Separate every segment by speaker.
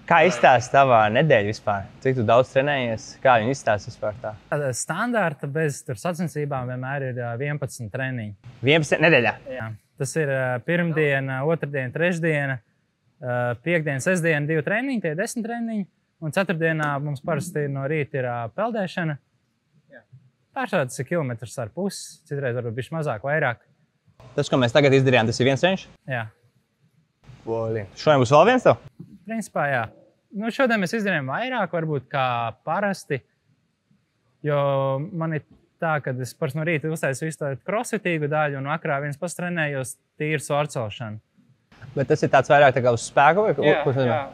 Speaker 1: Kā izstāsta tavā nedēļa vispār? Cik tu daudz trenējies? Kā viņi izstāsta vispār tā?
Speaker 2: Standarta bez sacensībām vienmēr ir 11 treniņi.
Speaker 1: 11 nedēļā?
Speaker 2: Jā. Tas ir pirmdiena, otrdiena, trešdiena, piekdiena, sestdiena 2 treniņi, tie 10 treniņi. Un ceturtdienā mums parasti no rīta ir peldēšana. Pārsvarā tas ir 1,5 kilometri, citreiz varbūt bišķi mazāk, vairāk.
Speaker 1: Tas, ko mēs tagad izdarījām, tas ir viens treniņš?
Speaker 2: Jā.
Speaker 1: Šodien būs vēl viens tev?
Speaker 2: Principā, jā. Nu, šodien mēs izdarījām vairāk, varbūt kā parasti. Jo man ir tā, ka es no rīta uztaisu visu tādu crossfitīgu daļu un vakarā viens pats trenējos tīru svarcelšanu. Bet
Speaker 1: tas ir tāds vairāk tā kā uz spēku? Vai?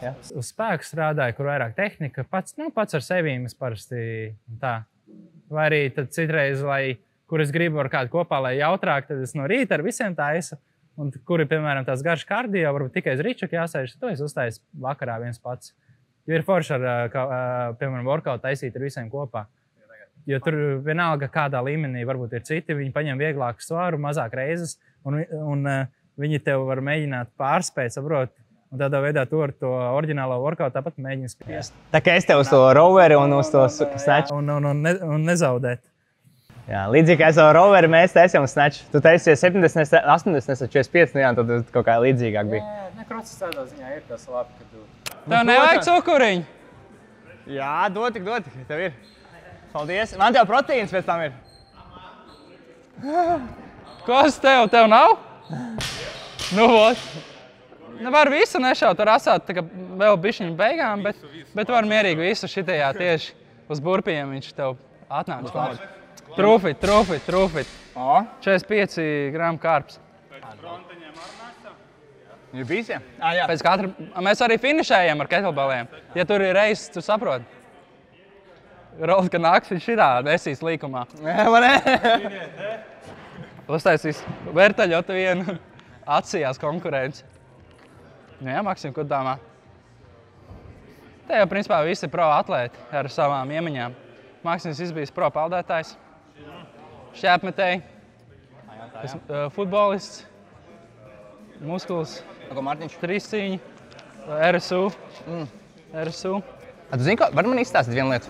Speaker 2: Jā. Uz spēku strādāju, kur vairāk tehnika. Pats ar sevīm es parasti tā. Vai arī tad citreiz, kur es gribu ar kādu kopā, lai jautrāk, tad es no rīta ar visiem taisu. Un kur ir, piemēram, tās garš kardio, varbūt tikai uz ričuku jāsēž, to es uztaisu vakarā viens pats. Jo ir forši piemēram, workout taisīt ar visiem kopā. Jo tur vienalga kādā līmenī varbūt ir citi, viņi paņem vieglāku svaru, mazāk reizes, un viņi tev var mēģināt pārspēt, saprot. Un tādā veidā tu ar to oriģinālo workout tāpat mēģini spiest.
Speaker 1: Tā kā es tev uz to roveri un uz to snatch.
Speaker 2: Un nezaudēt.
Speaker 1: Jā, līdzīgi kā es ar roveri mēs taisījām snatch. Tu taisīji 70, 80, 45, nu jā, tad kaut kā līdzīgāk bija.
Speaker 2: Jā, krocis tādā ziņā ir tas labi, ka tu... Tev nevajag cukuriņu?
Speaker 1: Jā, dod tik, tev ir. Paldies. Man tev proteīns pēc tam ir.
Speaker 2: Kas tev? Tev nav? Nu, vot. Var visu nešaut, var asāt vēl bišķiņu beigām, bet var mierīgi visu šitajā tieši uz burpiem viņš tev atnāks klāt. Trūfit. 45 gramu karps.
Speaker 1: Pēc fronteņiem ar nesam? Ir visiem? Jā.
Speaker 2: Pēc katra... Mēs arī finišējam ar kettlebelliem. Ja tur ir reizes, tu saproti. Rolf, ka nāks viņš šitā nesīs līkumā.
Speaker 1: Jā, man ne?
Speaker 2: Uztaisīs vērtaļotu vienu atsījās konkurenci. Nu jā, Maksim, ko domā? Te jau, principā, visi pro atlēti ar savām iemaņām. Maksims izbijis pro peldētājs, šķēpmetēji, futbolists, muskulis, trīscīņi, RSU.
Speaker 1: Tu zini, ko? Var man izstāstīt vienu lietu?